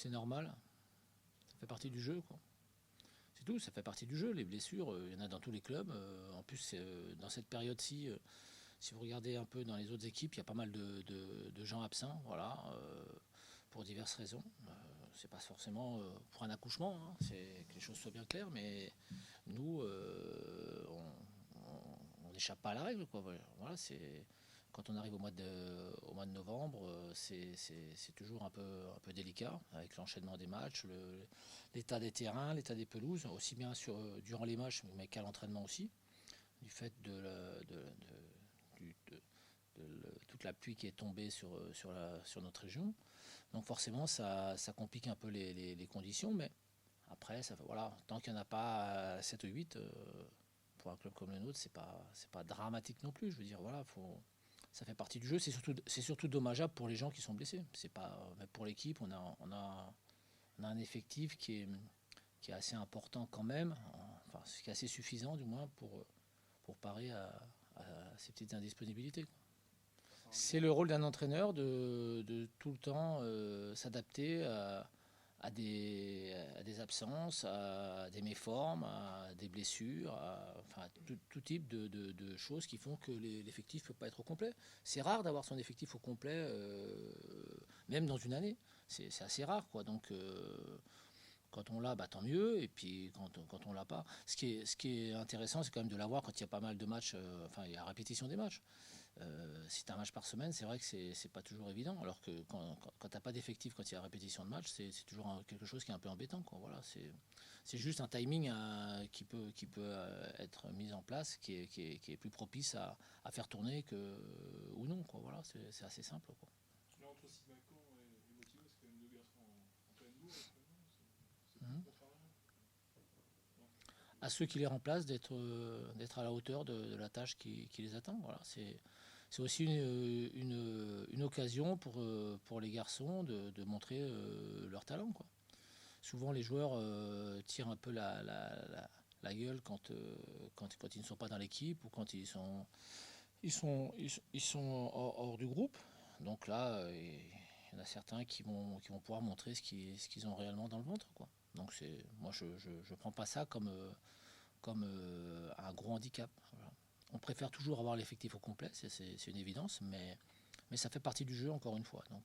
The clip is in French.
c'est normal. Ça fait partie du jeu, quoi. C'est tout, ça fait partie du jeu. Les blessures, il y en a dans tous les clubs. En plus, dans cette période-ci, si vous regardez un peu dans les autres équipes, il y a pas mal de gens absents, voilà, pour diverses raisons. C'est pas forcément pour un accouchement, hein, c'est que les choses soient bien claires, mais nous, on n'échappe pas à la règle, quoi. Voilà, c'est quand on arrive au mois de novembre, c'est toujours un peu délicat avec l'enchaînement des matchs, l'état des terrains, l'état des pelouses, aussi bien durant les matchs, mais qu'à l'entraînement aussi, du fait de toute la pluie qui est tombée sur notre région. Donc forcément, ça complique un peu les conditions, mais après, voilà, tant qu'il n'y en a pas 7 ou 8, pour un club comme le nôtre, c'est pas dramatique non plus. Je veux dire, voilà, ça fait partie du jeu. C'est surtout dommageable pour les gens qui sont blessés. C'est pas, mais pour l'équipe, on a un effectif qui est assez important quand même, enfin, qui est assez suffisant du moins pour parer à ces petites indisponibilités. C'est le rôle d'un entraîneur de tout le temps s'adapter à des absences, à des méformes, à des blessures, enfin tout type de choses qui font que l'effectif ne peut pas être au complet. C'est rare d'avoir son effectif au complet, même dans une année. C'est assez rare, quoi. Donc quand on l'a, bah, tant mieux. Et puis quand on l'a pas, ce qui est intéressant, c'est quand même de l'avoir quand il y a pas mal de matchs, enfin il y a répétition des matchs. Si tu as un match par semaine, c'est vrai que c'est pas toujours évident. Alors que quand tu n'as pas d'effectif, quand il y a répétition de match, c'est toujours quelque chose qui est un peu embêtant, quoi. Voilà, c'est juste un timing qui peut être mis en place, qui est plus propice à faire tourner ou non, quoi. Voilà, c'est assez simple, quoi. Là, entre Simacan et Motivo, c'est quand même deux garçons en pleine bourre actuellement. C'est pas Mhm. contrariant. Non, À ceux qui les remplacent d'être à la hauteur de la tâche qui les attend. Voilà, c'est aussi une occasion pour les garçons de montrer leur talent, quoi. Souvent, les joueurs tirent un peu la gueule quand ils ne sont pas dans l'équipe ou quand ils sont hors du groupe. Donc là, il y en a certains qui vont pouvoir montrer ce qu'ils ont réellement dans le ventre, quoi. Donc moi, je prends pas ça comme un gros handicap. Voilà. On préfère toujours avoir l'effectif au complet, c'est une évidence, mais ça fait partie du jeu encore une fois. Donc